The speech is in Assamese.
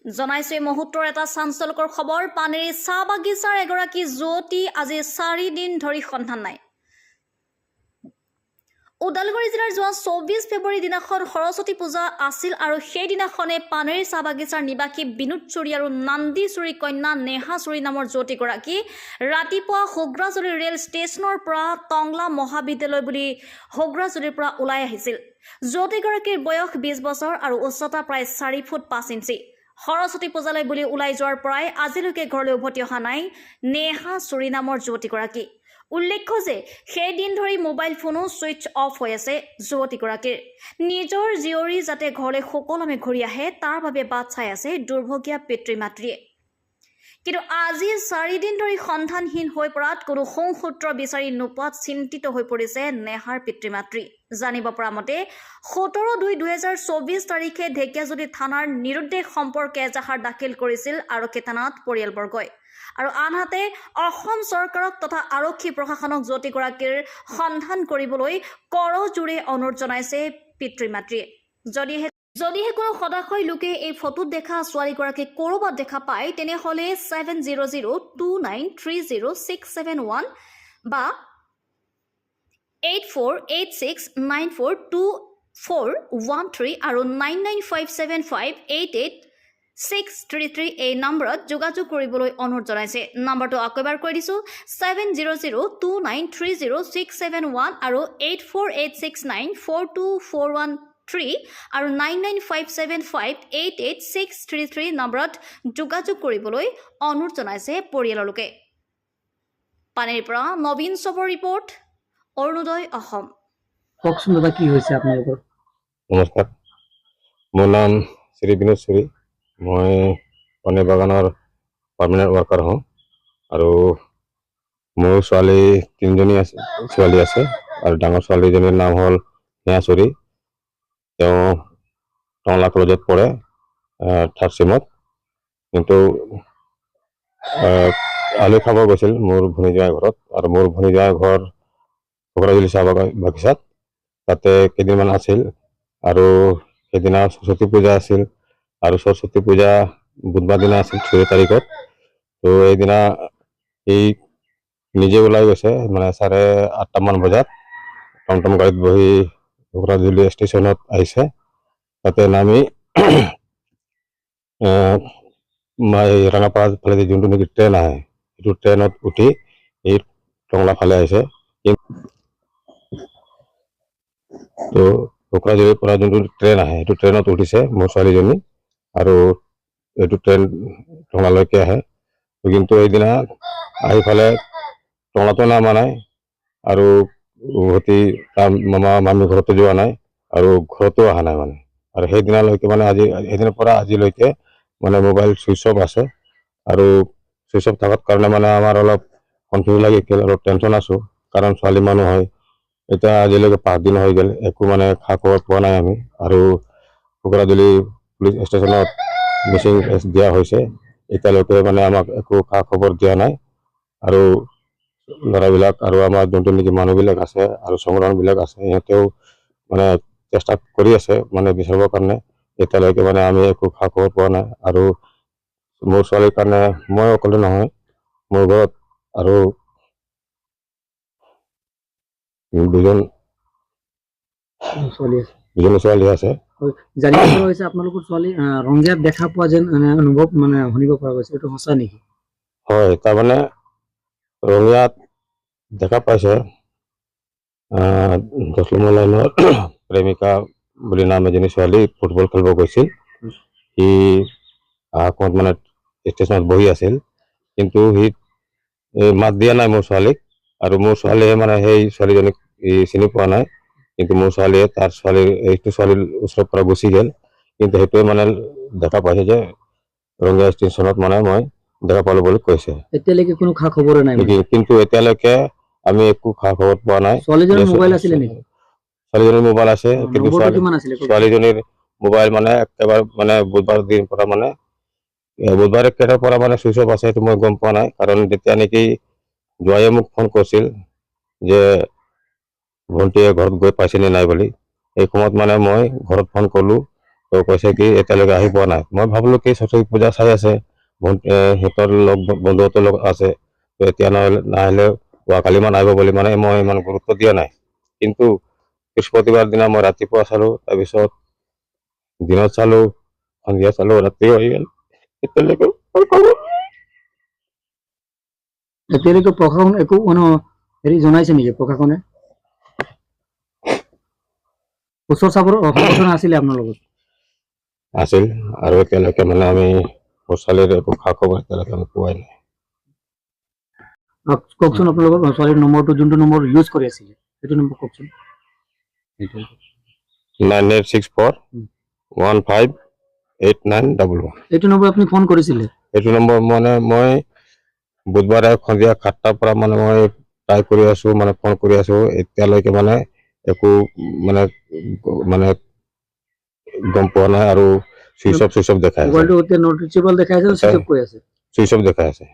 জনাইছো এই মুহূৰ্তৰ এটা চাঞ্চল্যকৰ খবৰ পানেৰী চাহ বাগিচাৰ এগৰাকী যুৱতী আজি 4 দিন ধৰি সন্ধান নাই। ওদালগুৰি জিলাৰ যোৱা 24 ফেব্ৰুৱাৰী দিনাখন সৰস্বতী পূজা আছিল আৰু সেই দিনাখনে পানেৰী চাহ বাগিচাৰ নিবাসী বিনোদ চুৰি আৰু নান্দি চুৰি কন্যা নেহা চুৰি নামৰ যুৱতীগৰাকী ৰাতিপুৱা হোগ্ৰাজুলি ৰেল ষ্টেচনৰ পৰা টংলা মহাবিদ্যালয় বুলি হোগ্ৰাজুলিৰ পৰা ওলাই আহিছিল। যুৱতীগৰাকীৰ বয়স 20 বছৰ আৰু উচ্চতা প্ৰায় 4 ফুট 5 ইঞ্চি। সৰস্বতী পূজালৈ বুলি ওলাই যোৱাৰ পৰাই আজিলৈকে ঘৰলৈ উভতি অহা নাই নেহা চুৰি নামৰ যুৱতীগৰাকী। উল্লেখ্য যে সেই দিন ধৰি মোবাইল ফোনো সুইচ অফ হৈ আছে যুৱতীগৰাকীৰ। নিজৰ জীয়ৰী যাতে ঘৰলৈ সুকলমে ঘূৰি আহে তাৰ বাবে বাট চাই আছে দুৰ্ভগীয়া পিতৃ মাতৃয়ে। কিন্তু আজি 4 দিন ধৰি সন্ধানহীন হৈ পৰাত কোনো সংসূত্ৰ বিচাৰি নোপোৱাত চিন্তিত হৈ পৰিছে নেহাৰ পিতৃ মাতৃ। জানিব পৰা মতে 17/2/2024 তাৰিখে ঢেকিয়াজুলি থানাৰ নিৰুদ্দেশ সম্পৰ্কে এজাহাৰ দাখিল কৰিছিল আৰক্ষী থানাত পৰিয়ালবৰ্গই। আৰু আনহাতে অসম চৰকাৰক তথা আৰক্ষী প্ৰশাসনক যুৱতীগৰাকীৰ সন্ধান কৰিবলৈ কৰজোৰে অনুৰোধ জনাইছে পিতৃ মাতৃয়ে। যদিহে কোনো সদাশয় লোকে এই ফটোত দেখা ছোৱালীগৰাকীক ক'ৰবাত দেখা পায় তেনেহ'লে 7002930671 বা 8486942413 আৰু 9957588633 এই নম্বৰত যোগাযোগ কৰিবলৈ অনুৰোধ জনাইছে। নম্বৰটো আকৌ এবাৰ কৈ দিছোঁ 7002930671 আৰু 8486942413 আৰু 9957588633 নম্বৰত যোগাযোগ কৰিবলৈ অনুৰোধ জনাইছে পৰিয়ালৰ লোকে। পানেৰীৰ পৰা নবীন চবৰ ৰিপৰ্ট, অৰুণোদয় অসম। কওকচোন দাদা, কি হৈছে আপোনালোকৰ? নমস্কাৰ, মোৰ নাম শ্ৰী বিনোদ চুৰি। মই পানেৰী বাগানৰ পাৰ্মানেণ্ট ৱাৰ্কাৰ হওঁ আৰু মোৰ ছোৱালী 3জনী আছে আৰু ডাঙৰ ছোৱালীজনীৰ নাম হ'ল নেহা চুৰি। তেওঁ টংলা কলেজত পঢ়ে 3rd চেমত। কিন্তু আলু খাব গৈছিল মোৰ ভনীজোৱাৰ ঘৰত আৰু মোৰ ভনীজোৱাৰ ঘৰ হোগ্ৰাজুলি চাহ বাগিচাত। তাতে কেইদিনমান আছিল আৰু সেইদিনা সৰস্বতী পূজা আছিল আৰু সৰস্বতী পূজা বুধবাৰ দিনা আছিল 6 তাৰিখত। তো এইদিনা এই নিজে ওলাই গৈছে মানে 8:30 মান বজাত টমটম গাড়ীত বহি হোগ্ৰাজুলি ষ্টেচনত আহিছে। তাতে নামি ৰাঙাপাৰা ফালে যোনটো নেকি ট্ৰেইন আহে সেইটো ট্ৰেইনত উঠি এই টংলা ফালে আহিছে। তো হোগ্ৰাজুলিৰ পৰা যোনটো ট্ৰেইন আহে সেইটো ট্ৰেইনত উঠিছে মোৰ ছোৱালীজনী আৰু এইটো ট্ৰেইন টংলালৈকে আহে। কিন্তু এইদিনা আহি ফালে টংলাতো নামা নাই আৰু উভতি তাৰ মামা মামী ঘৰতো যোৱা নাই আৰু ঘৰতো অহা নাই মানে। আৰু সেইদিনালৈকে মানে সেইদিনাৰ পৰা আজিলৈকে মানে মোবাইল চুইচ অফ আছে আৰু চুইচ অফ থকাৰ কাৰণে মানে আমাৰ অলপ কনফিউজ লাগি অলপ টেনশ্যন আছোঁ, কাৰণ ছোৱালী মানুহ হয়। এতিয়া আজিলৈকে 5 দিন হৈ গ'ল, একো মানে খা খবৰ পোৱা নাই আমি। আৰু হোগ্ৰাজুলি পুলিচ ষ্টেচনত মিচিং দিয়া হৈছে, এতিয়ালৈকে মানে আমাক একো খা খবৰ দিয়া নাই। আৰু ল'ৰাবিলাক আৰু আমাৰ যোনটো নেকি মানুহবিলাক আছে আৰু সংগঠনবিলাক আছে সিহঁতেও মানে চেষ্টা কৰি আছে মানে বিচাৰিবৰ কাৰণে। এতিয়ালৈকে মানে আমি একো খা খবৰ পোৱা নাই। আৰু মোৰ ছোৱালীৰ কাৰণে মই অকলে নহয়, মোৰ ঘৰত আৰু 2জন ছোৱালী আছে। জানিব পৰা হৈছে আপোনালোকৰ ছোৱালী ৰঙিয়াত দেখা পোৱা যেন অনুভৱ মানে শুনিব পৰা গৈছে, এইটো সঁচা নেকি? হয়, তাৰমানে ৰঙিয়াত দেখা পাইছে 10 নম্বৰ লাইনৰ প্ৰেমিকা বুলি নাম এজনী ছোৱালী ফুটবল খেলিব গৈছিল। সি সময়ত মানে ষ্টেচনত বহি আছিল, কিন্তু সি মাত দিয়া নাই মোৰ ছোৱালীক। আৰু মোৰ ছোৱালীয়ে মানে সেই ছোৱালীজনীক চিনি পোৱা নাই, কিন্তু মোৰ ছোৱালীয়ে তাৰ এইটো ছোৱালীৰ ওচৰৰ পৰা গুচি গ'ল। কিন্তু সেইটোৱে মানে দেখা পাইছে যে ৰঙিয়া ষ্টেচনত মানে মই দেখা পালোঁ বুলি কৈছে। এতিয়ালৈকে কোনো খা খবৰে নাই, কিন্তু এতিয়ালৈকে আমি একো খা খবৰ পোৱা নাই। ছোৱালীজনীৰ মোবাইল আছিলে নেকি? ছোৱালীজনীৰ মোবাইল আছে, কিন্তু ছোৱালীজনীৰ মোবাইল মানে একেবাৰে মানে বুধবাৰৰ দিন পৰা মানে বুধবাৰে কেইটাৰ পৰা মানে চুইচ অফ আছে সেইটো মই গম পোৱা নাই। কাৰণ যেতিয়া নেকি জোৱাইয়ে মোক ফোন কৰিছিল যে ভণ্টিয়ে ঘৰত গৈ পাইছেনে নাই বুলি, এই সময়ত মানে মই ঘৰত ফোন কৰিলোঁ তো কৈছে কি এতিয়ালৈকে আহি পোৱা নাই। মই ভাবিলো কি সৰস্বতী পূজা চাই আছে, সিহঁতৰ লগ বন্ধুহঁতৰ লগ আছে, তো এতিয়া নাহিলে কালিমান আহিব বুলি মানে মই ইমান গুৰুত্ব দিয়া নাই। কিন্তু বৃহস্পতিবাৰ দিনা মই ৰাতিপুৱা চালো, তাৰপিছত দিনত চালো, সন্ধিয়া চালো, ৰাতিও আহি গ'ল। এতিয়ালৈকে এতিয়ালৈকে প্ৰশাসন একো হেৰি জনাইছে নেকি প্ৰশাসনে? ওচৰ চাবৰ প্ৰশাসন আছিলে আপোনাৰ লগত? আছিল, আৰু এতিয়ালৈকে মানে আমি মোৰ ছোৱালীৰ একো খা খবৰ এতিয়ালৈকে আমি পোৱাই নাই। কওকচোন আপোনালোকৰ ছোৱালীৰ নম্বৰটো, যোনটো নম্বৰ ইউজ কৰি আছিলে সেইটো নম্বৰ কওকচোন। 9864158911। এইটো নম্বৰ আপুনি ফোন কৰিছিলে? এইটো নম্বৰ মানে মই বুধবাৰে সন্ধিয়া 7টাৰ পৰা মানে মই ট্ৰাই কৰি আছো, মানে ফোন কৰি আছো, এতিয়ালৈকে মানে একো মানে গম পোৱা নাই, আৰু সুইচ অফ দেখাই আছে। মোবাইলটো এতিয়া নট ৰিচেবল দেখাই আছে, সুইচ অফ কৈ আছে। সুইচ অফ দেখাই আছে।